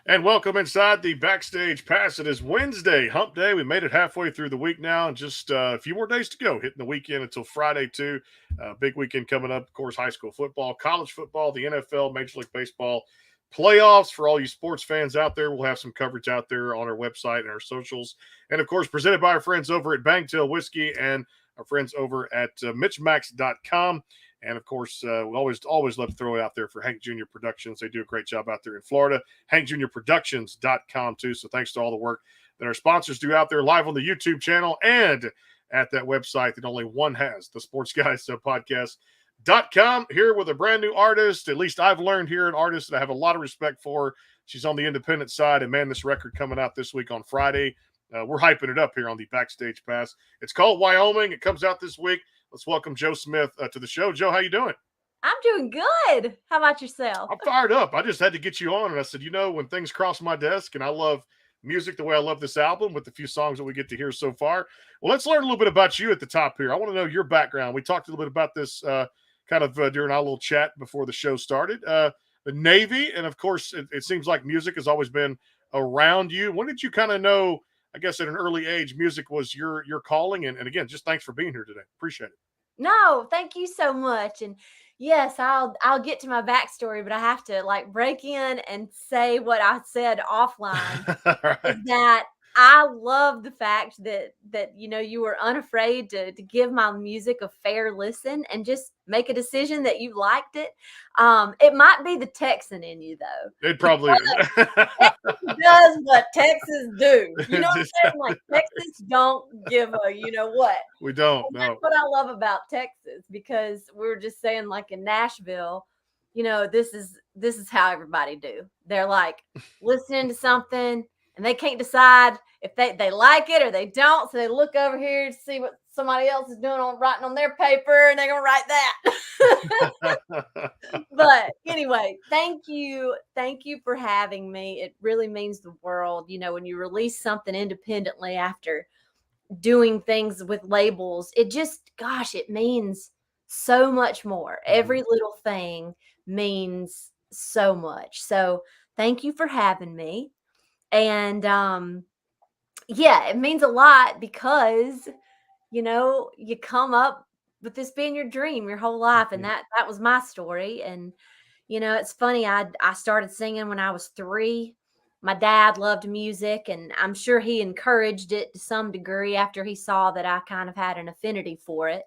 And welcome inside the Backstage Pass. It is Wednesday, hump day. We made it halfway through the week now, and just a few more days to go. Hitting the weekend until Friday, too. Big weekend coming up. Of course, high school football, college football, the NFL, Major League Baseball playoffs. For all you sports fans out there, we'll have some coverage out there on our website and our socials. And, of course, presented by our friends over at Bangtail Whiskey and our friends over at MitchMax.com. And of course, we always love to throw it out there for Hank Jr. Productions. They do a great job out there in Florida. HankJr.Productions.com too. So thanks to all the work that our sponsors do out there live on the YouTube channel and at that website that only one has, the Sports Guys Podcast.com. Here with a brand new artist. At least I've learned here, an artist that I have a lot of respect for. She's on the independent side, and man, this record coming out this week on Friday. We're hyping it up here on the Backstage Pass. It's called Wyoming. It comes out this week. Let's welcome Joe Smith to the show. Joe, how you doing? I'm doing good. How about yourself? I'm fired up. I just had to get you on, and I said, when things cross my desk, and I love music the way I love this album with the few songs that we get to hear so far. Well, let's learn a little bit about you at the top here. I want to know your background. We talked a little bit about this during our little chat before the show started. The Navy, and of course, it seems like music has always been around you. When did you kind of know, I guess at an early age, music was your calling? And again, just thanks for being here today. Appreciate it. No, thank you so much. And yes, I'll get to my backstory, but I have to break in and say what I said offline. Is Right. that I love the fact that you were unafraid to give my music a fair listen and just make a decision that you liked it. It might be the Texan in you though, It probably because is. Texas does what Texas do. You know what I'm saying? Like Texas don't give a you know what. We don't And that's know. what I love about Texas because we were just saying like in Nashville, this is how everybody do. They're like listening to something and they can't decide if they like it or they don't. So they look over here to see what somebody else is doing on writing on their paper and they're gonna write that. But anyway, thank you. Thank you for having me. It really means the world. When you release something independently after doing things with labels, it means so much more. Mhm. Every little thing means so much. So thank you for having me. And yeah, it means a lot because you come up with this being your dream your whole life, and Mhm. that was my story. And it's funny. I started singing when I was 3. My dad loved music, and I'm sure he encouraged it to some degree after he saw that I kind of had an affinity for it.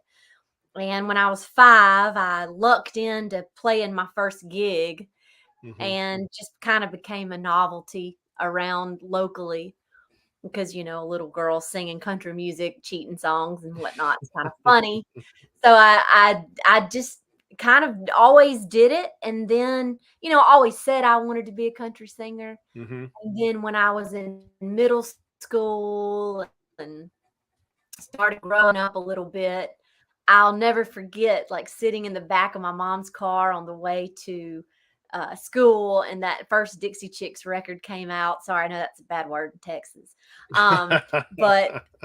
And when I was 5, I lucked into playing my first gig Mhm. and just kind of became a novelty around locally because a little girl singing country music, cheating songs and whatnot is kind of funny. So I just kind of always did it, and then always said I wanted to be a country singer. Mhm. And then when I was in middle school and started growing up a little bit, I'll never forget sitting in the back of my mom's car on the way to school, and that first Dixie Chicks record came out. Sorry, I know that's a bad word in Texas, but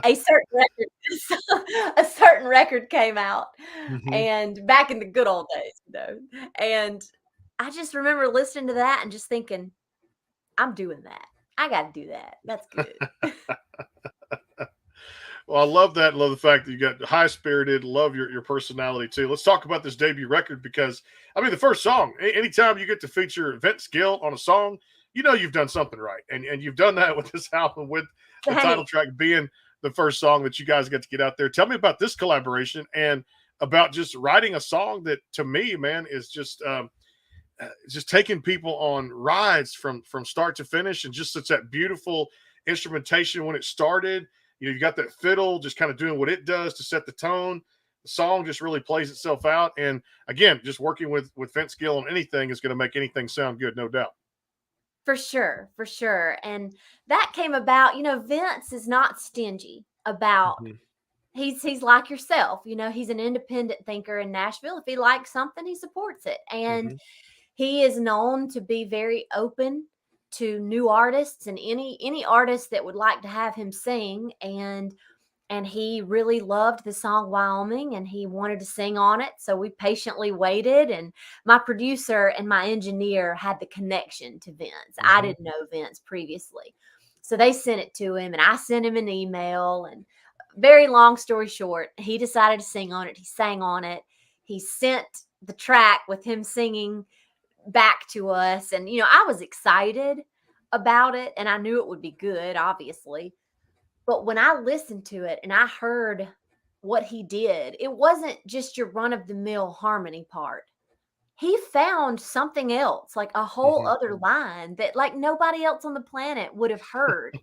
a certain record, a certain record came out, Mhm. and back in the good old days. And I just remember listening to that and just thinking, I'm doing that. I got to do that. That's good. Well, I love that. Love the fact that you got high spirited. Love your personality too. Let's talk about this debut record because I mean the first song. Anytime you get to feature Vince Gill on a song, you've done something right, and you've done that with this album with the title Thanks. track being the first song that you guys get to get out there. Tell me about this collaboration and about just writing a song that to me, man, is just taking people on rides from start to finish, and just such that beautiful instrumentation when it started. You got that fiddle just kind of doing what it does to set the tone. The song just really plays itself out, and again, just working with Vince Gill on anything is going to make anything sound good, no doubt. For sure, for sure. And that came about, Vince is not stingy about Mhm. he's like yourself, he's an independent thinker in Nashville. If he likes something, he supports it. And Mhm. he is known to be very open to new artists and any artist that would like to have him sing. And and he really loved the song Wyoming and he wanted to sing on it. So we patiently waited, and my producer and my engineer had the connection to Vince. I Mhm. didn't know Vince previously. So they sent it to him and I sent him an email, and very long story short, he decided to sing on it. He sang on it. He sent the track with him singing back to us, and I was excited about it and I knew it would be good, obviously. But when I listened to it and I heard what he did, it wasn't just your run of the mill harmony part. He found something else, like a whole Mhm. other line that like nobody else on the planet would have heard.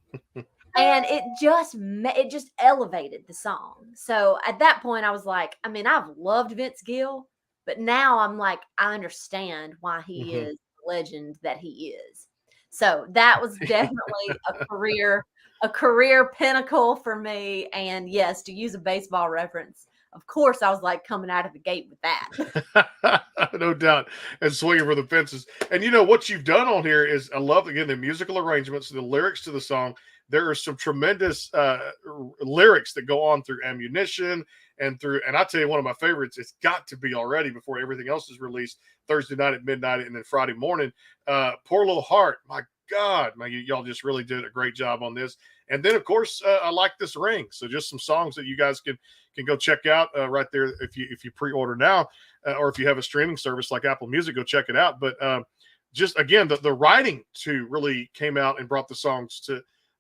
And it just elevated the song. So at that point I was like, I mean, I've loved Vince Gill, but now I'm like, I understand why he Mhm. is the legend that he is. So that was definitely a career pinnacle for me. And yes, to use a baseball reference, of course I was like coming out of the gate with that. No doubt. And swinging for the fences. And what you've done on here is, I love again the musical arrangements, the lyrics to the song. There are some tremendous lyrics that go on through Ammunition and I tell you, one of my favorites, it's got to be already before everything else is released, Thursday night at midnight and then Friday morning. Poor Little Heart. My God, man, y'all just really did a great job on this. And then, of course, I like This Ring. So just some songs that you guys can go check out right there if you pre-order now, or if you have a streaming service like Apple Music, go check it out. But just again, the writing too really came out and brought the songs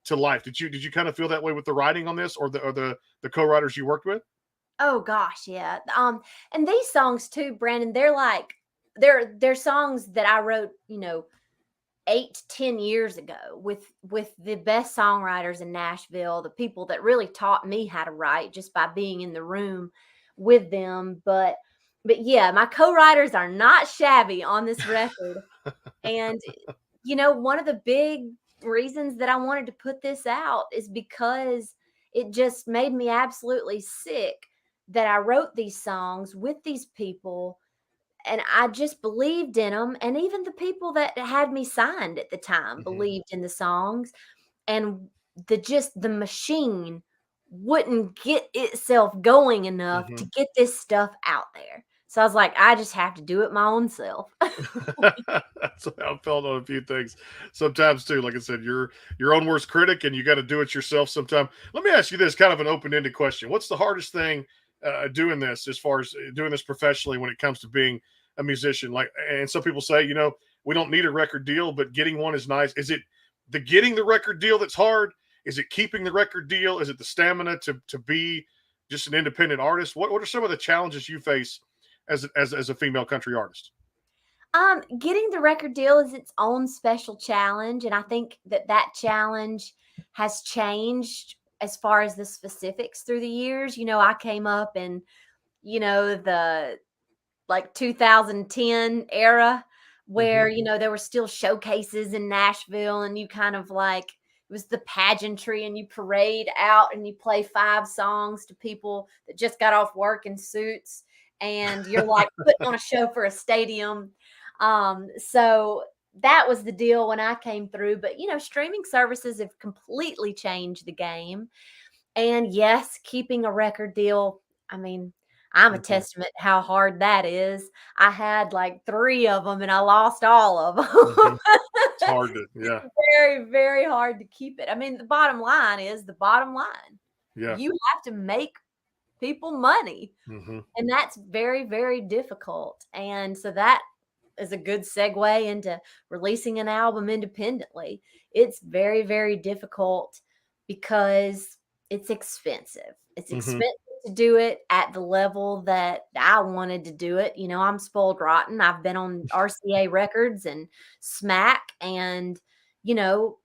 to life. Did you kind of feel that way with the writing on this, or the co-writers you worked with? Oh gosh, yeah. And these songs too, Brandon, they're songs that I wrote, 8 to 10 years ago with the best songwriters in Nashville, the people that really taught me how to write just by being in the room with them. But yeah, my co-writers are not shabby on this record. And one of the big reasons that I wanted to put this out is because it just made me absolutely sick that I wrote these songs with these people and I just believed in them. And even the people that had me signed at the time Mhm. believed in the songs, and the machine wouldn't get itself going enough to Mhm. get this stuff out there. So I was like, I just have to do it my own self. That's how I felt on a few things sometimes too. Like I said, you're your own worst critic, and you got to do it yourself sometime. Let me ask you this, kind of an open-ended question: what's the hardest thing doing this, as far as doing this professionally, when it comes to being a musician? Like, and some people say, we don't need a record deal, but getting one is nice. Is it the getting the record deal that's hard? Is it keeping the record deal? Is it the stamina to be just an independent artist? What are some of the challenges you face as a female country artist? Getting the record deal is its own special challenge, and I think that challenge has changed as far as the specifics through the years. I came up in, the like 2010 era Hmm. where, there were still showcases in Nashville and you kind of like it was the pageantry and you parade out and you play 5 songs to people that just got off work in suits and you're like putting on a show for a stadium. So that was the deal when I came through. But streaming services have completely changed the game. And yes, keeping a record deal, I mean, I'm a Hmm. testament to how hard that is. I had like 3 of them and I lost all of Hmm. them. It's hard to, It's yeah, very, very hard to keep it. I mean, the bottom line is the bottom line. yeah. You have to make people money, Hmm. and that's very, very difficult. And so that is a good segue into releasing an album independently. It's very, very difficult because it's expensive. It's Hmm. expensive to do it at the level that I wanted to do it. I'm spoiled rotten. I've been on RCA Records and Smack and, you know,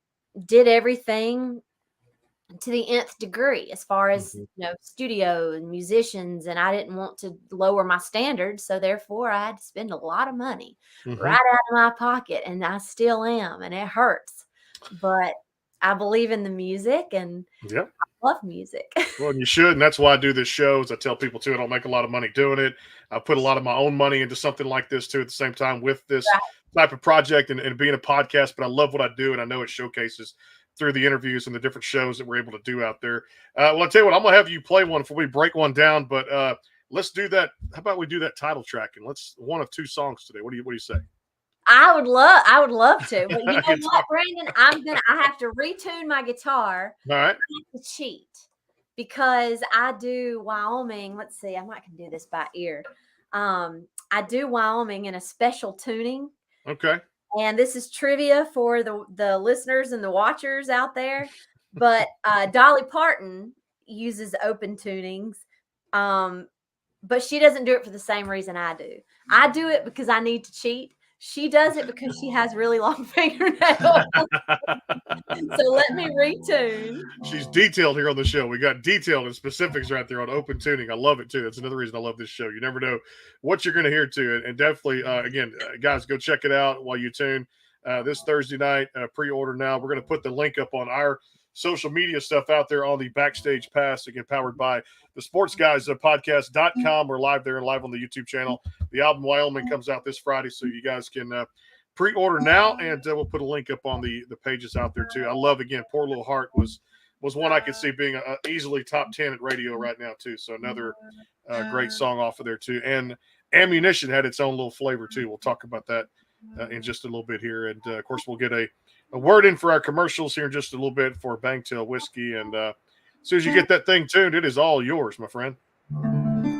did everything to the nth degree as far as Hmm. studio and musicians, and I didn't want to lower my standards, so therefore I had to spend a lot of money right Hmm. out of my pocket, and I still am, and it hurts, but I believe in the music and Yeah. love music. Well, and you should, and that's why I do this show. As I tell people too, I don't make a lot of money doing it. I put a lot of my own money into something like this too. At the same time, with this Right. type of project and being a podcast, but I love what I do, and I know it showcases through the interviews and the different shows that we're able to do out there. Well, I'll tell you what, I'm going to have you play one before we break one down, but let's do that. How about we do that title track, and let's one of two songs today. What do you say? I would love to, but you know what, Brandon? I have to retune my guitar. All right. I have to cheat because I do Wyoming. Let's see, I'm not gonna do this by ear. I do Wyoming in a special tuning. Okay. And this is trivia for the listeners and the watchers out there. But Dolly Parton uses open tunings. But she doesn't do it for the same reason I do. I do it because I need to cheat. She does it because she has really long fingernails. So let me retune. She's detailed here on the show. We got detailed and specifics right there on open tuning. I love it too. That's another reason I love this show. You never know what you're going to hear too. And definitely, again, guys, go check it out while you tune. This Thursday night, pre-order now. We're going to put the link up on our social media stuff out there on the Backstage Pass, again, powered by the Sports Guys podcast.com. We're live there and live on the YouTube channel. The album Wyoming comes out this Friday, so you guys can pre-order now, and we'll put a link up on the pages out there too. I love, again, Poor Little Heart was one I could see being a easily top 10 at radio right now too. So another great song off of there too. And Ammunition had its own little flavor too. We'll talk about that in just a little bit here. And of course, we'll get a word in for our commercials here in just a little bit for Bangtail Whiskey. And as soon as you get that thing tuned, it is all yours, my friend.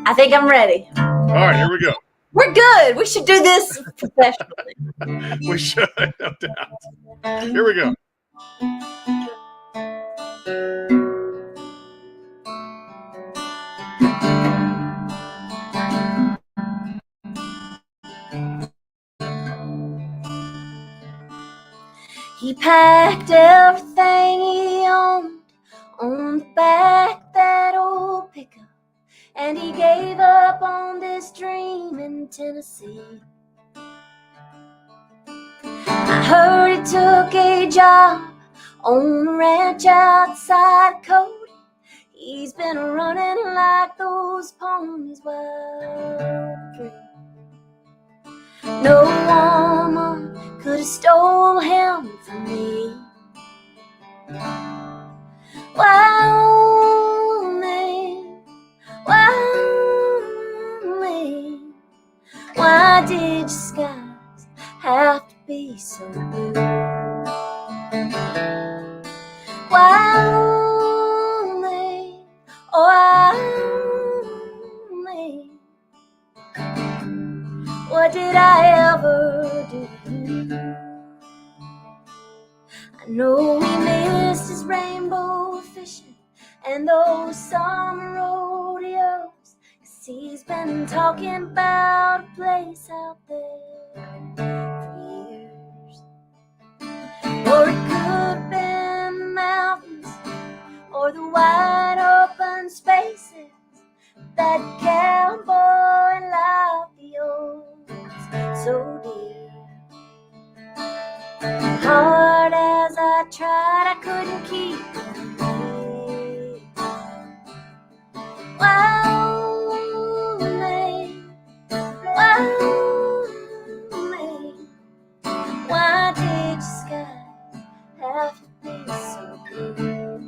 I think I'm ready. All right, here we go. We're good. We should do this professionally. We should, no doubt. Here we go. He packed everything he owned on the back that old pickup, and he gave up on this dream in Tennessee. I heard he took a job on a ranch outside Cody. He's been running like those ponies wild free. No woman could have stole him from me. Wyoming, Wyoming, why did your skies have to be so blue? Wyoming, Wyoming, what did I ever do to you? I know he missed his rainbow fishing and those summer rodeos, 'cause he's been talking about a place out there for years. Or it could have been the mountains or the wide open spaces that cowboy life holds so dear. Hard as I tried, I couldn't keep it away. Wyoming, Wyoming, why did your skies have to be so blue?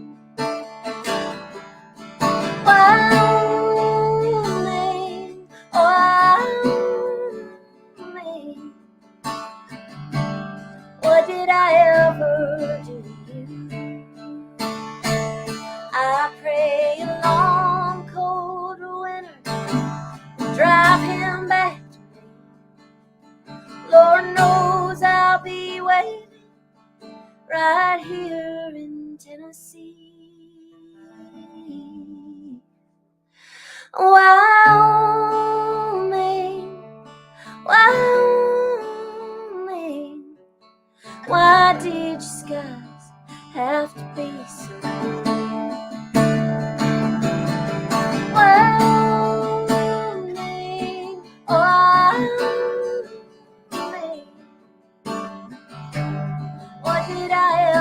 Wyoming, Wyoming, what did I ever do to you? I pray a long cold winter will drive him back to me. Lord knows I'll be waiting right here in Tennessee. Wyoming, Wyoming, why did your skies have to be so blue? Wyoming, Wyoming, what did I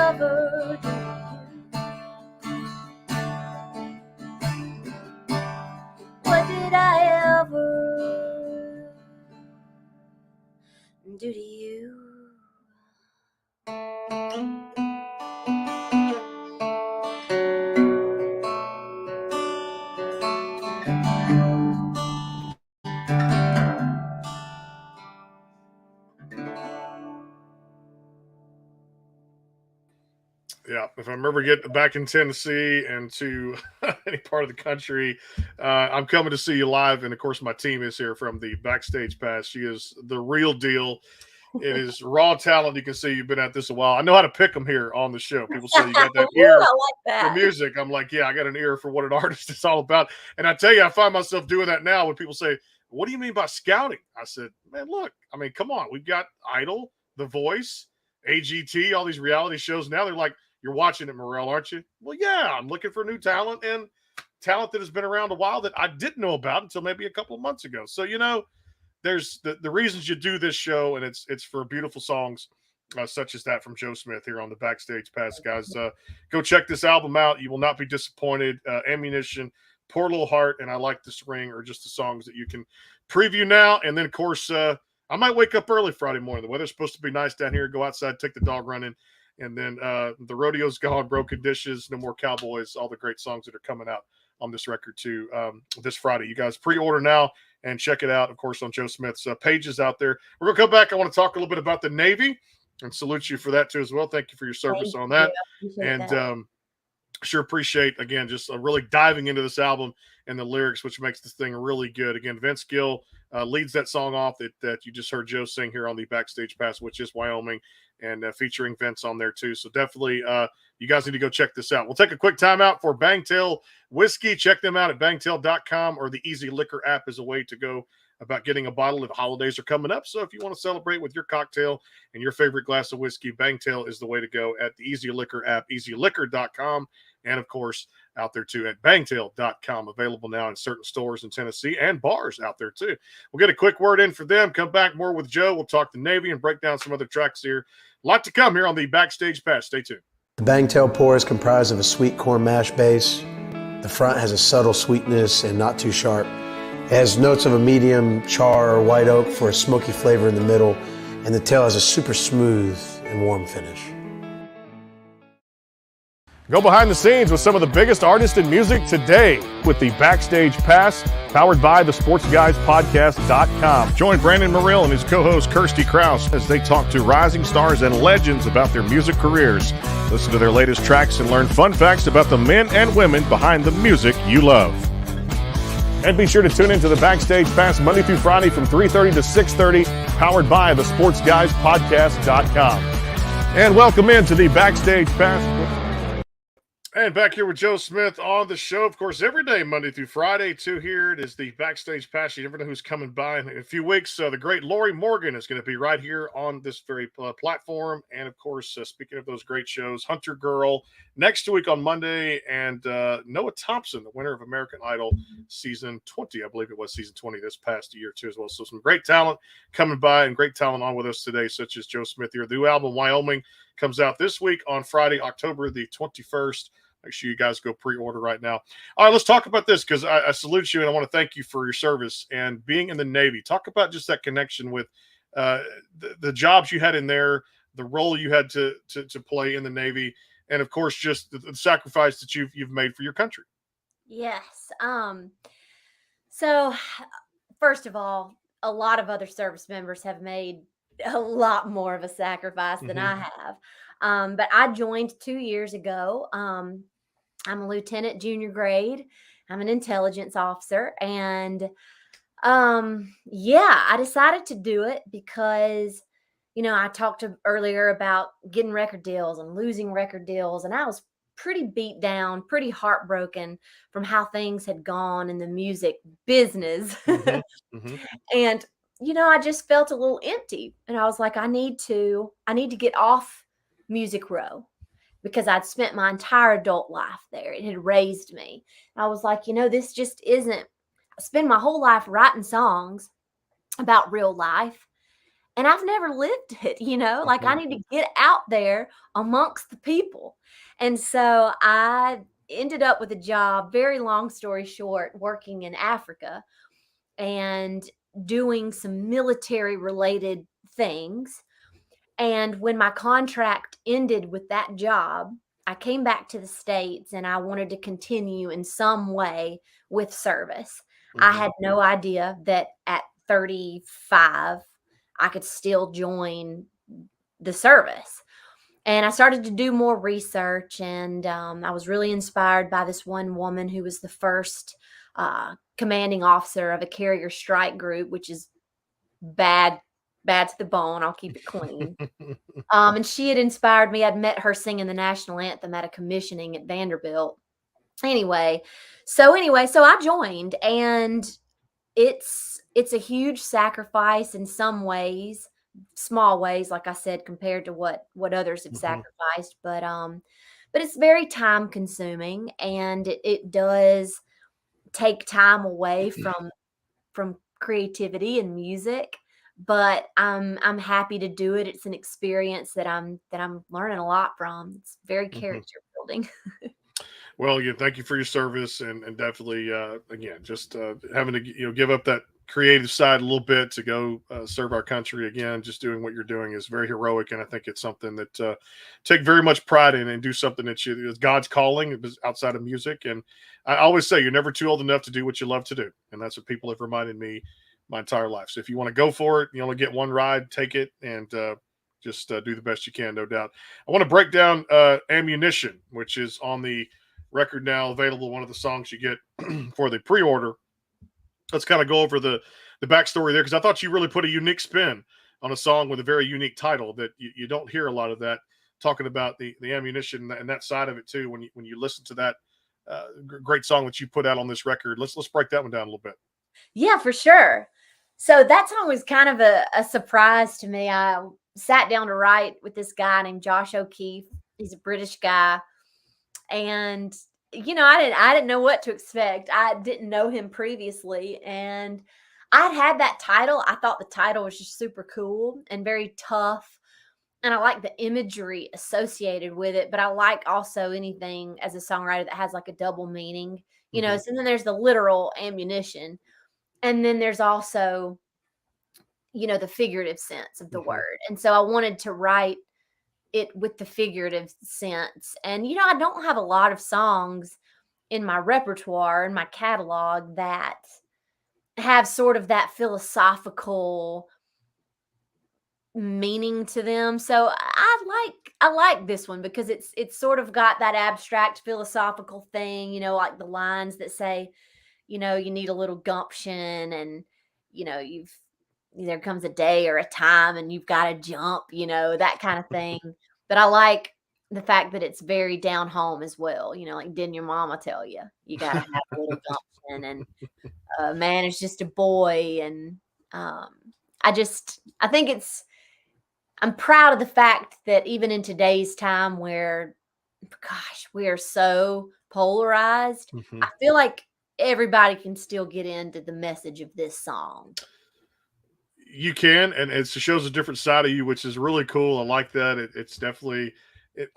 ever do to you? What did I ever do to you? Yeah, if I'm ever get back in Tennessee and to any part of the country, I'm coming to see you live. And of course, my team is here from the Backstage Pass. She is the real deal. It is raw talent. You can see you've been at this a while. I know how to pick them here on the show. People say you got that Ooh, ear I like for that. music. I'm like, yeah, I got an ear for what an artist is all about. And I tell you, I find myself doing that now when people say, what do you mean by scouting? I said, man, look, I mean, come on. We've got Idol, The Voice, AGT, all these reality shows. Now they're like, you're watching it, Morrell, aren't you? Well, yeah, I'm looking for new talent and talent that has been around a while that I didn't know about until maybe a couple of months ago. So, there's the reasons you do this show, and it's for beautiful songs such as that from Joe Smith here on the Backstage Pass, guys. Go check this album out. You will not be disappointed. Ammunition, Poor Little Heart, and I Like This Ring are just the songs that you can preview now. And then, of course, I might wake up early Friday morning. The weather's supposed to be nice down here. Go outside, take the dog running. And then the rodeo's gone, broken dishes, no more cowboys, all the great songs that are coming out on this record too this Friday. You guys pre-order now and check it out, of course, on Joe Smith's pages out there. We're going to come back. I want to talk a little bit about the Navy and salute you for that too as well. Thank you for your service on that. And sure appreciate, again, just really diving into this album and the lyrics, which makes this thing really good. Again, Vince Gill leads that song off that you just heard Joe sing here on the Backstage Pass, which is Wyoming, and featuring Vince on there too. So definitely you guys need to go check this out. We'll take a quick timeout for Bangtail Whiskey. Check them out at bangtail.com, or the Easy Liquor app is a way to go about getting a bottle. The holidays are coming up, so if you want to celebrate with your cocktail and your favorite glass of whiskey, Bangtail is the way to go at the Easy Liquor app, easyliquor.com, and of course out there too at bangtail.com, available now in certain stores in Tennessee and bars out there too. We'll get a quick word in for them, come back more with Joe. We'll talk the Navy and break down some other tracks here. A lot to come here on the Backstage Pass. Stay tuned. The Bangtail pour is comprised of a sweet corn mash base. The front has a subtle sweetness and not too sharp. It has notes of a medium char or white oak for a smoky flavor in the middle, and the tail has a super smooth and warm finish. Go behind the scenes with some of the biggest artists in music today with the Backstage Pass, powered by the SportsGuysPodcast.com. Join Brandon Morrill and his co-host Kirsty Krause as they talk to rising stars and legends about their music careers. Listen to their latest tracks and learn fun facts about the men and women behind the music you love. And be sure to tune into the Backstage Pass Monday through Friday from 3:30 to 6:30, powered by the SportsGuysPodcast.com. And welcome into the Backstage Pass. And back here with Joe Smith on the show, of course, every day, Monday through Friday, too. Here it is, the Backstage Pass. You never know who's coming by. In a few weeks, the great Lori Morgan is going to be right here on this very platform. And, of course, speaking of those great shows, Hunter Girl next week on Monday, and Noah Thompson, the winner of American Idol season 20. I believe it was season 20 this past year, too, as well. So some great talent coming by and great talent on with us today, such as Joe Smith here. The new album, Wyoming, comes out this week on Friday, October the 21st. Make sure you guys go pre-order right now. All right, let's talk about this, because I salute you and I want to thank you for your service and being in the Navy. Talk about just that connection with the jobs you had in there, the role you had to play in the Navy, and of course, just the sacrifice that you've made for your country. Yes. So first of all, a lot of other service members have made a lot more of a sacrifice than I have. But I joined 2 years ago. I'm a lieutenant junior grade. I'm an intelligence officer. And I decided to do it because, I talked earlier about getting record deals and losing record deals. And I was pretty beat down, pretty heartbroken from how things had gone in the music business. And, I just felt a little empty. And I was like, I need to get off Music Row, because I'd spent my entire adult life there. It had raised me. And I was like, this just isn't, I spend my whole life writing songs about real life, and I've never lived it, like I need to get out there amongst the people. And so I ended up with a job, very long story short, working in Africa and doing some military related things. And when my contract ended with that job, I came back to the States and I wanted to continue in some way with service. I had no idea that at 35, I could still join the service. And I started to do more research, and I was really inspired by this one woman who was the first commanding officer of a carrier strike group, which is bad, bad to the bone. I'll keep it clean. And she had inspired me. I'd met her singing the national anthem at a commissioning at Vanderbilt. So I joined, and it's a huge sacrifice in some ways, small ways, like I said, compared to what others have sacrificed. But it's very time consuming, and it does take time away from creativity and music. But I'm happy to do it. It's an experience that I'm learning a lot from. It's very character building. Well, yeah, thank you for your service, and definitely, again, just having to give up that creative side a little bit to go serve our country again. Just doing what you're doing is very heroic, and I think it's something that take very much pride in, and do something that is God's calling outside of music. And I always say you're never too old enough to do what you love to do, and that's what people have reminded me my entire life. So if you want to go for it, you only get one ride, take it, and just do the best you can, no doubt. I want to break down Ammunition, which is on the record now available, one of the songs you get for the pre-order. Let's kind of go over the backstory there, because I thought you really put a unique spin on a song with a very unique title that you don't hear a lot of that, talking about the ammunition and that side of it too. When you listen to that great song that you put out on this record, let's break that one down a little bit. Yeah, for sure. So that song was kind of a surprise to me. I sat down to write with this guy named Josh O'Keefe. He's a British guy. And, I didn't know what to expect. I didn't know him previously. And I'd had that title. I thought the title was just super cool and very tough. And I like the imagery associated with it. But I like also anything as a songwriter that has like a double meaning. So then there's the literal ammunition. And then there's also, the figurative sense of the word. And so I wanted to write it with the figurative sense. And I don't have a lot of songs in my repertoire, in my catalog, that have sort of that philosophical meaning to them. So I like this one because it's sort of got that abstract philosophical thing, like the lines that say, you need a little gumption, and there comes a day or a time and you've got to jump, that kind of thing. But I like the fact that it's very down home as well. Like, didn't your mama tell you, you got to have a little gumption, and man is just a boy. And I think I'm proud of the fact that even in today's time where, gosh, we are so polarized, I feel like everybody can still get into the message of this song. You can, and it shows a different side of you, which is really cool. I like that. It's definitely,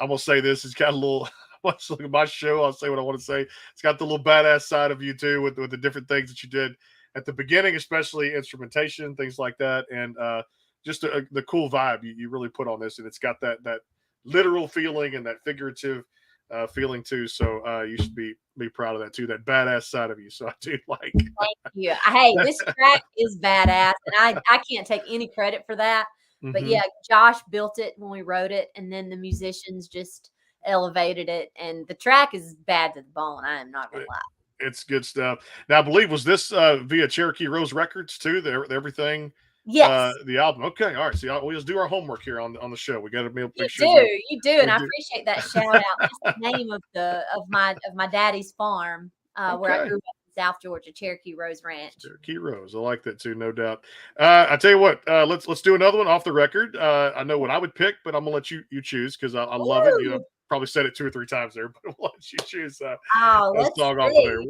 I'm going to say this, it's got a little, once look at my show, I'll say what I want to say. It's got the little badass side of you too, with the different things that you did at the beginning, especially instrumentation, things like that. And just the cool vibe you really put on this. And it's got that literal feeling and that figurative feeling too. So you should be proud of that too, that badass side of you. So I do like. Thank you. Hey, this track is badass, and I can't take any credit for that. But yeah, Josh built it when we wrote it, and then the musicians just elevated it, and the track is bad to the bone. I am not gonna lie. It's good stuff. Now, I believe, was this via Cherokee Rose Records too? Everything. Yes. The album. Okay. All right. See, we just do our homework here on the show. We got to make sure. You do, and I appreciate that shout out. That's the name of my daddy's farm, where I grew up in South Georgia, Cherokee Rose Ranch. Cherokee Rose. I like that too, no doubt. I tell you what, let's do another one off the record. I know what I would pick, but I'm gonna let you choose, because I love it. Probably said it 2 or 3 times there, but I'll let you choose. Let's song off there.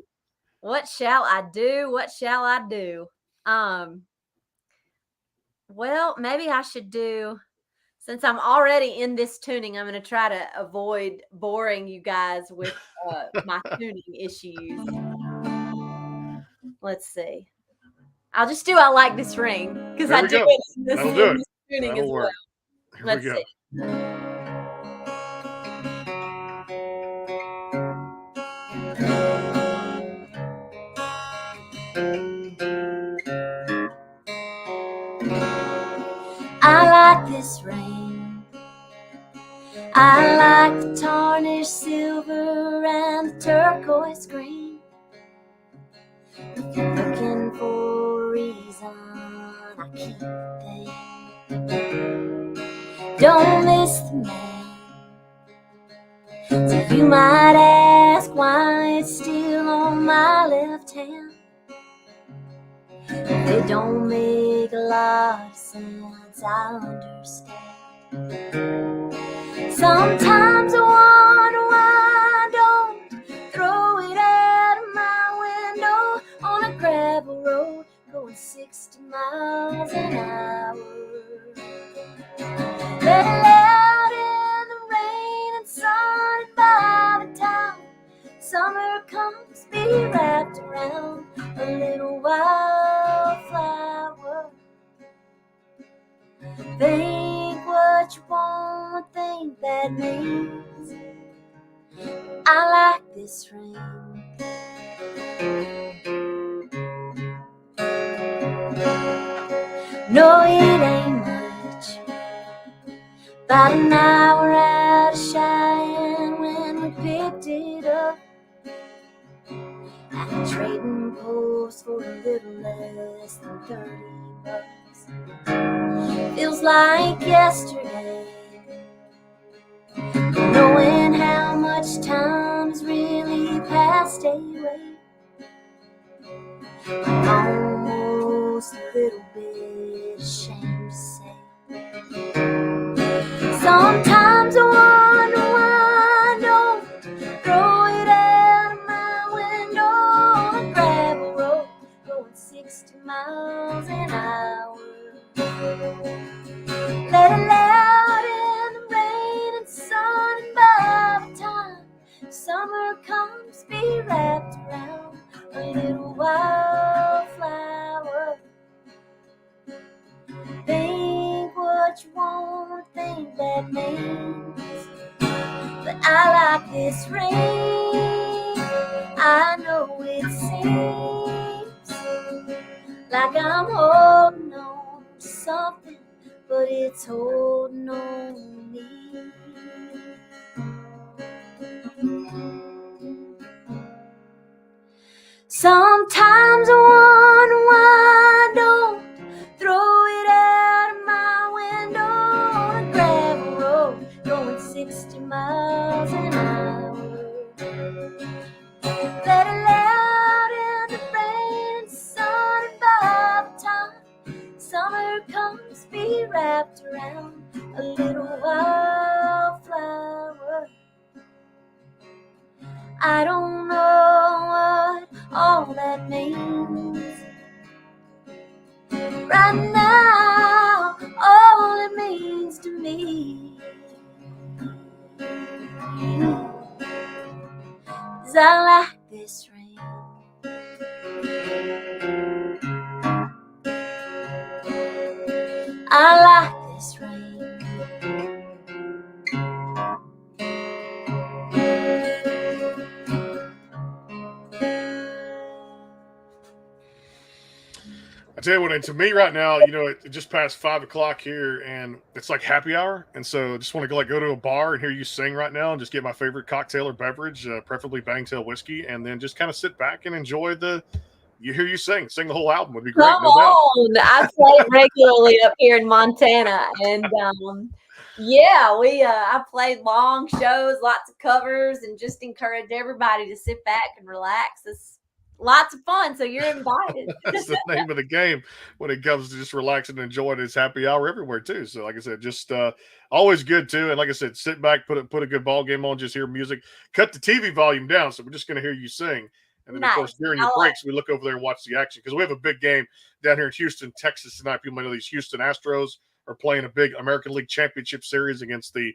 What shall I do? What shall I do? Well, maybe I should do, since I'm already in this tuning, I'm going to try to avoid boring you guys with my tuning issues. Let's see. I'll just do I Like This Ring, because I do it in this tuning as well. Let's see. I like this ring. I like the tarnished silver and the turquoise green. If you're looking for a reason, I keep them. Don't miss the man. So you might ask why it's still on my left hand. It don't make a lot of sense, I understand. Sometimes I wonder why I don't throw it out of my window on a gravel road going 60 miles an hour. Let it out in the rain and sun, and by the time summer comes, be wrapped around a little wildflower. Think what you want, think that means I like this ring. No, it ain't much, about an hour out of Cheyenne when we picked it up at a trading post for a little less than $30. Feels like yesterday, knowing how much time's really passed away. I'm almost a little bit ashamed to say. Sometimes I wonder why I don't throw it out of my window on a gravel road going 60 miles an hour. Let it out in the rain and sun, and by the time summer comes, be wrapped around a little wildflower. Think what you want, think that means, but I like this ring. I know it seems like I'm holding on to something, but it's holding on to me. Sometimes I wonder why I don't throw it out of my window on a gravel road going 60 miles an hour. Let it out in the rain and sun, and by the time summer comes, be wrapped around a little wildflower. I don't know what all that means. Right now, all it means to me is I like this ring. I like this ring. I tell you what, and to me right now, it just passed 5 o'clock here, and it's like happy hour, and so I just want to go to a bar and hear you sing right now, and just get my favorite cocktail or beverage, preferably Bangtail whiskey, and then just kind of sit back and enjoy hear you sing the whole album would be great. Come No doubt. on, I play regularly up here in Montana, and yeah, I played long shows, lots of covers, and just encourage everybody to sit back and relax. It's lots of fun, so you're invited. That's the name of the game when it comes to just relaxing and enjoying. It's happy hour everywhere too. So like I said, just always good too. And like I said, sit back, put a good ball game on, just hear music, cut the TV volume down. So we're just going to hear you sing. And then Nice. Of course, during your breaks, we look over there and watch the action because we have a big game down here in Houston, Texas tonight. People might know these Houston Astros are playing a big American League Championship Series against the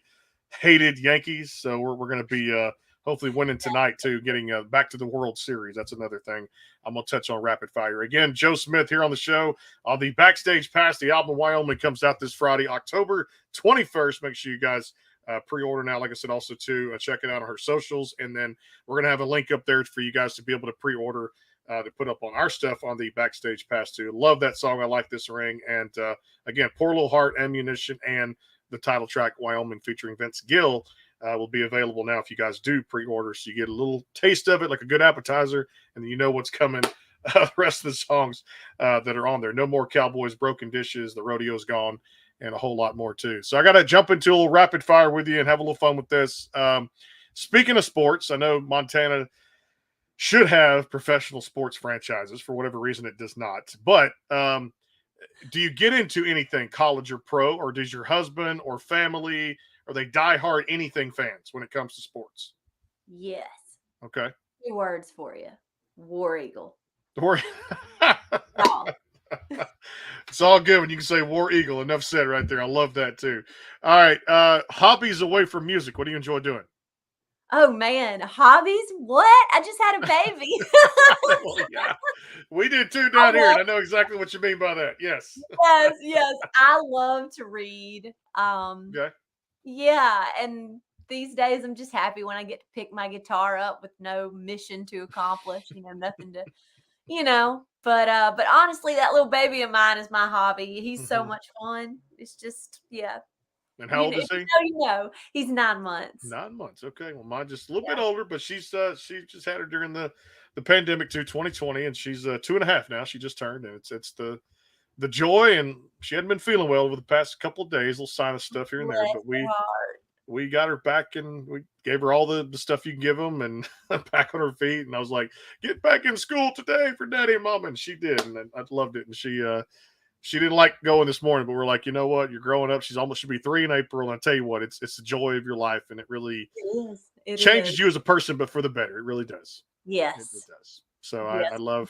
hated Yankees. So we're going to be hopefully winning tonight too, getting back to the World Series. That's another thing I'm going to touch on rapid fire. Again, Joe Smith here on the show on the Backstage Pass. The album Wyoming comes out this Friday, October 21st. Make sure you guys pre-order now. Like I said, also to check it out on her socials. And then we're going to have a link up there for you guys to be able to pre-order to put up on our stuff on the Backstage Pass too. Love that song. I like this ring. And again, Poor Little Heart, Ammunition, and the title track "Wyoming" featuring Vince Gill will be available now if you guys do pre-order, so you get a little taste of it, like a good appetizer, and then you know what's coming. The rest of the songs that are on there. No More Cowboys, Broken Dishes, The Rodeo's Gone, and a whole lot more too. So I got to jump into a little rapid fire with you and have a little fun with this. Speaking of sports, I know Montana should have professional sports franchises. For whatever reason, it does not. But do you get into anything college or pro, or does your husband or family, are they diehard anything fans when it comes to sports? Yes. Okay. 2 words for you. War Eagle. Oh. It's all good when you can say War Eagle. Enough said right there. I love that too. All right. Hobbies away from music. What do you enjoy doing? Oh man, hobbies? What? I just had a baby. Well, yeah, we did too down here, and I know exactly what you mean by that. Yes. Yes. I love to read. Okay. Yeah, and these days I'm just happy when I get to pick my guitar up with no mission to accomplish, nothing to, but honestly, that little baby of mine is my hobby. He's so much fun. It's just, yeah. And how old is he? He's 9 months. 9 months. Okay. Well, mine just a little bit older, but she just had her during the pandemic too, 2020, and she's 2.5 now. She just turned, and it's the joy, and she hadn't been feeling well over the past couple of days, little sinus stuff here and there, but we got her back, and we gave her all the stuff you can give them, and back on her feet. And I was like, get back in school today for daddy and mama. And she did. And I loved it. And she didn't like going this morning, but we're like, you know what? You're growing up. She's almost should be 3 in April. And I tell you what, it's the joy of your life. And it really changes you as a person, but for the better. It really does. Yes. It does. So I love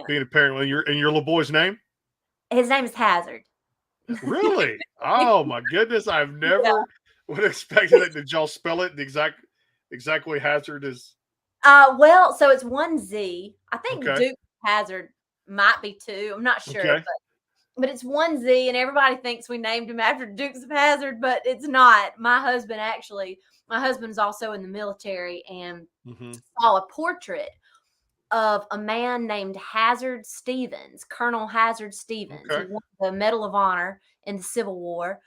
being a parent. And your little boy's name? His name is Hazard. Really? Oh my goodness. I've never would have expected it. Did y'all spell it the exact way Hazard is? Well, so it's 1 Z. I think Duke Hazard might be 2. I'm not sure, but it's 1 Z, and everybody thinks we named him after Dukes of Hazzard, but it's not. My husband's also in the military, and saw a portrait of a man named Hazard Stevens, Colonel Hazard Stevens, who won the Medal of Honor in the Civil War.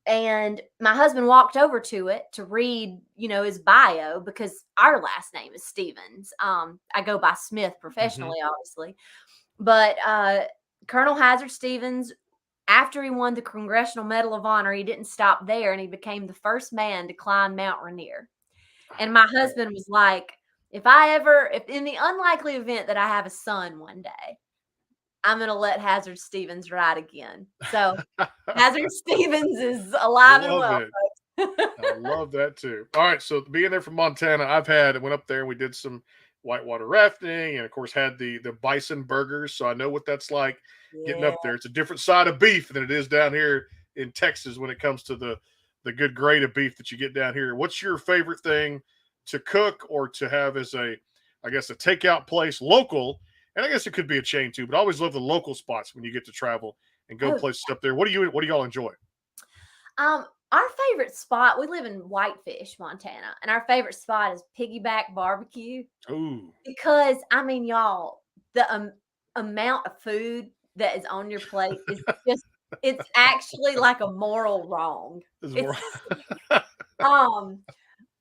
And my husband walked over to it to read, his bio, because our last name is Stevens. I go by Smith professionally, obviously. But Colonel Hazard Stevens, after he won the Congressional Medal of Honor, he didn't stop there, and he became the first man to climb Mount Rainier. And my husband was like, if in the unlikely event that I have a son one day, I'm going to let Hazard Stevens ride again. So Hazard Stevens is alive and well. I love that too. All right. So being there from Montana, I went up there and we did some whitewater rafting, and of course had the bison burgers. So I know what that's like getting up there. It's a different side of beef than it is down here in Texas when it comes to the good grade of beef that you get down here. What's your favorite thing to cook or to have as a takeout place local? And I guess it could be a chain too, but I always love the local spots when you get to travel and go places up there. What do y'all enjoy? Our favorite spot, we live in Whitefish, Montana, and our favorite spot is Piggyback Barbecue. Ooh. Because, y'all, the amount of food that is on your plate is just, it's actually like a moral wrong.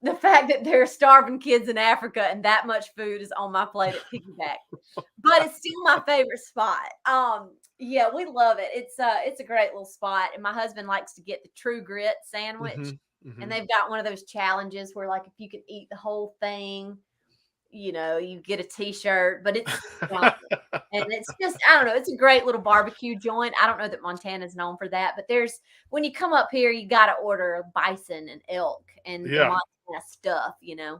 The fact that there are starving kids in Africa and that much food is on my plate at Piggyback, but it's still my favorite spot. Yeah, we love it. It's a great little spot, and my husband likes to get the True Grit sandwich, and they've got one of those challenges where, like, if you can eat the whole thing, you get a T-shirt. But it's and it's just, I don't know, it's a great little barbecue joint. I don't know that Montana's known for that, but when you come up here, you got to order bison and elk and Montana stuff. Yeah,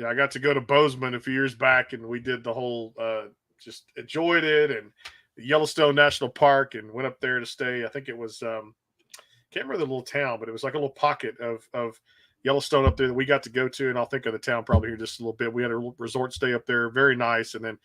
I got to go to Bozeman a few years back, and we did the whole just enjoyed it, and Yellowstone National Park, and went up there to stay. I think it was can't remember the little town, but it was like a little pocket of Yellowstone up there that we got to go to, and I'll think of the town probably here just a little bit. We had a resort stay up there, very nice, and then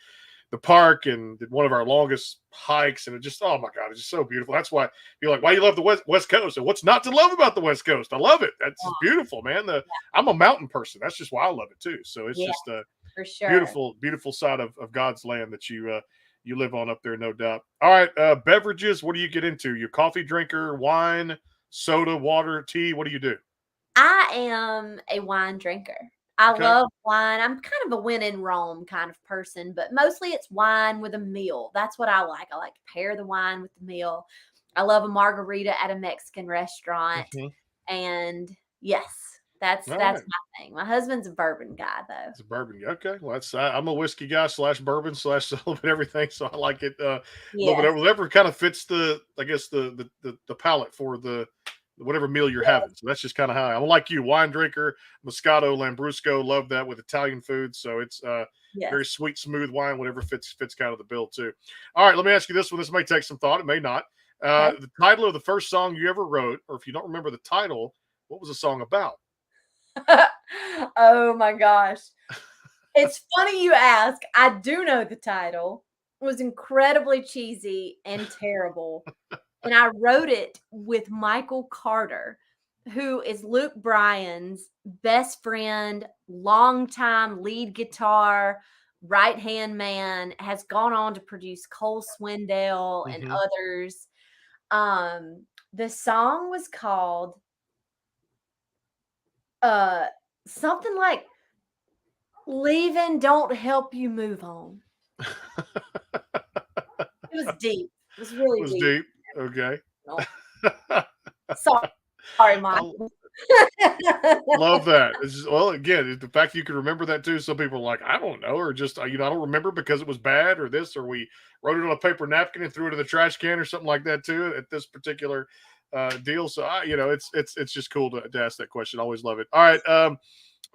the park, and did one of our longest hikes, and it just, oh my God, it's just so beautiful. That's why you're like, why you love the West Coast, and what's not to love about the West Coast? I love it. That's beautiful, man. I'm a mountain person. That's just why I love it too. So it's just a beautiful side of God's land that you live on up there, no doubt. All right, beverages. What do you get into? You coffee drinker, wine, soda, water, tea? What do you do? I am a wine drinker. I Okay. love wine. I'm kind of a when in Rome kind of person, but mostly it's wine with a meal. That's what I like. I like to pair the wine with the meal. I love a margarita at a Mexican restaurant. Mhm. And yes, that's All that's right. my thing. My husband's a bourbon guy though. It's a bourbon. Okay. Well, I'm a whiskey guy slash bourbon slash a little bit everything. So I like it a little bit. Yes. Whatever kind of fits I guess, the palate for whatever meal you're having. So that's just kind of how I'm like you, wine drinker, Moscato, Lambrusco, love that with Italian food. So it's very Yes. sweet, smooth wine, whatever fits kind of the bill too. All right, let me ask you this one. This may take some thought. It may not. Okay. The title of the first song you ever wrote, or if you don't remember the title, what was the song about? Oh my gosh. It's funny you ask. I do know the title. It was incredibly cheesy and terrible. And I wrote it with Michael Carter, who is Luke Bryan's best friend, longtime lead guitar, right hand man, has gone on to produce Cole Swindell and Hmm. others. The song was called uh something like Leaving Don't Help You Move On. It was deep. It was really Was deep. deep. Okay. No, sorry, I Michael. love that. Well, again, the fact you can remember that too. Some people are like, I don't know, or just I don't remember because it was bad, or this, or we wrote it on a paper napkin and threw it in the trash can, or something like that too. At this particular deal, so it's just cool to ask that question. I always love it. All right,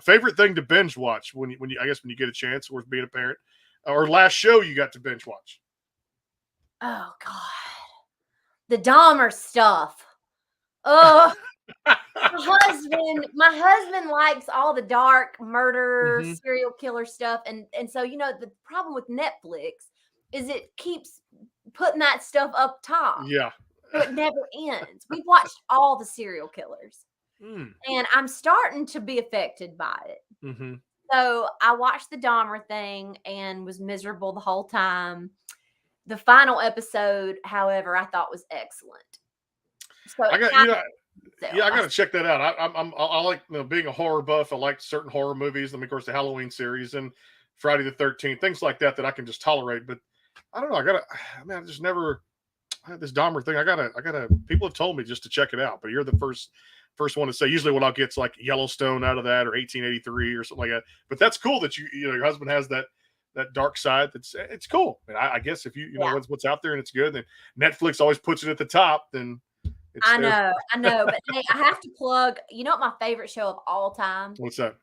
favorite thing to binge watch when you I guess when you get a chance, or being a parent, or last show you got to binge watch. Oh God. The Dahmer stuff. Oh, my husband likes all the dark murder, Hmm. serial killer stuff. And so, the problem with Netflix is it keeps putting that stuff up top. Yeah. So it never ends. We've watched all the serial killers. Mm. And I'm starting to be affected by it. Hmm. So I watched the Dahmer thing and was miserable the whole time. The final episode, however, I thought was excellent. So I it got kind of yeah, itself. I got to check that out. I like being a horror buff. I like certain horror movies. I mean, of course, the Halloween series and Friday the 13th, things like that I can just tolerate. But I don't know. I mean, I just never I had this Dahmer thing. I gotta. People have told me just to check it out, but you're the first one to say. Usually, what I'll get's like Yellowstone out of that, or 1883, or something like that. But that's cool that your husband has that dark side. It's cool. And I guess if you know Yeah, what's out there and it's good, then Netflix always puts it at the top. Then it's I there. know, I know. But hey, I have to plug. You know what my favorite show of all time? What's that?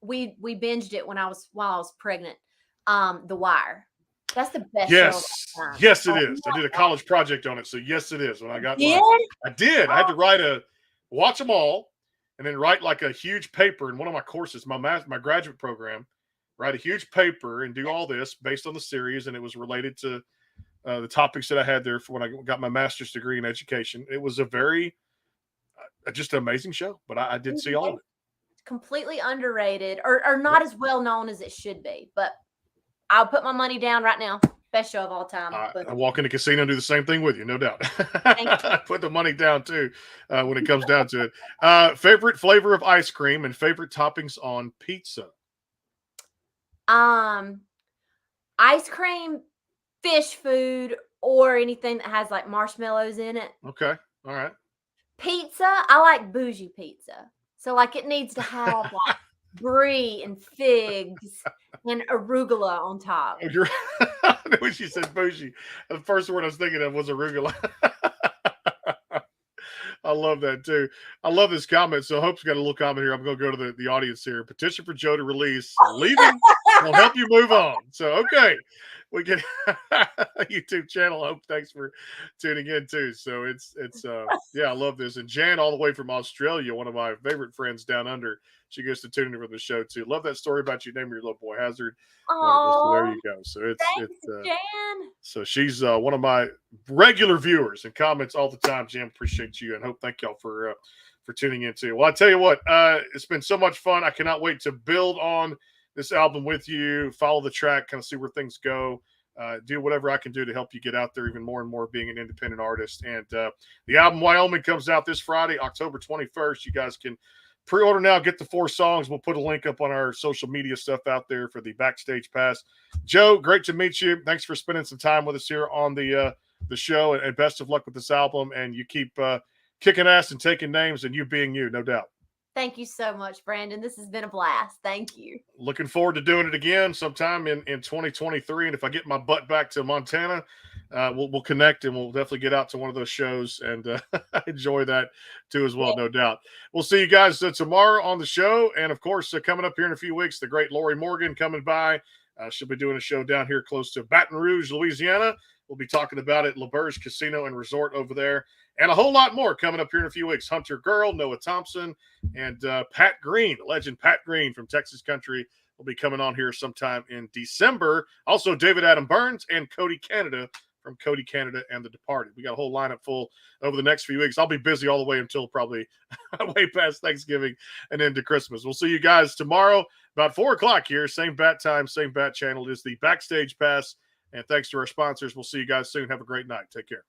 We binged it while I was pregnant. The Wire. That's the best show of Yes. all time. Yes, it Oh, is. I did a college project on it. So yes, it is. When I got yeah. I did. I had to watch them all and then write like a huge paper in one of my courses, my graduate program, write a huge paper and do all this based on the series. And it was related to the topics that I had there for when I got my master's degree in education. It was a very, just an amazing show, but I did see all of it. Completely underrated or not as well known as it should be. But I'll put my money down right now. Best show of all time. But I walk in the casino and do the same thing with you, no doubt. thank you. I put the money down too when it comes down to it. Favorite flavor of ice cream and favorite toppings on pizza. Ice cream, fish food, or anything that has like marshmallows in it. Okay, all right. Pizza, I like bougie pizza. So like it needs to have like brie and figs and arugula on top. Oh, you're when she said bougie, the first word I was thinking of was arugula. I love that too. I love this comment. So Hope's got a little comment here. I'm going to go to the audience here. Petition for Joe to release Leaving will help you move on. So, okay. We get a YouTube channel. Hope, thanks for tuning in too. So it's yeah, I love this. And Jan, all the way from Australia, one of my favorite friends down under, she goes to tune in for the show too. Love that story about you naming your little boy Hazard. Wonderful. So there Oh, you go. So thanks, Jan. so she's one of my regular viewers and comments all the time. Jim, appreciate you and Hope. Thank y'all for tuning in too. Well, I tell you what, it's been so much fun. I cannot wait to build on this album with you, follow the track, kind of see where things go. do whatever I can do to help you get out there even more and more being an independent artist. And the album Wyoming comes out this Friday, October 21st. You guys can pre-order now, get the 4 songs. We'll put a link up on our social media stuff out there for the Backstage Pass. Joe, great to meet you. Thanks for spending some time with us here on the show, and best of luck with this album. And you keep kicking ass and taking names, and you being you, no doubt. Thank you so much, Brandon. This has been a blast. Thank you. Looking forward to doing it again sometime in 2023. And if I get my butt back to Montana, we'll connect, and we'll definitely get out to one of those shows and enjoy that too as well, no doubt. We'll see you guys tomorrow on the show. And, of course, coming up here in a few weeks, the great Lori Morgan coming by. She'll be doing a show down here close to Baton Rouge, Louisiana. We'll be talking about it, LeBeur's Casino and Resort over there. And a whole lot more coming up here in a few weeks. Hunter Girl, Noah Thompson, and Pat Green, legend Pat Green from Texas Country, will be coming on here sometime in December. Also, David Adam Burns and Cody Canada from Cody Canada and The Departed. We got a whole lineup full over the next few weeks. I'll be busy all the way until probably way past Thanksgiving and into Christmas. We'll see you guys tomorrow about 4 o'clock here. Same bat time, same bat channel. It is the Backstage Pass. And thanks to our sponsors. We'll see you guys soon. Have a great night. Take care.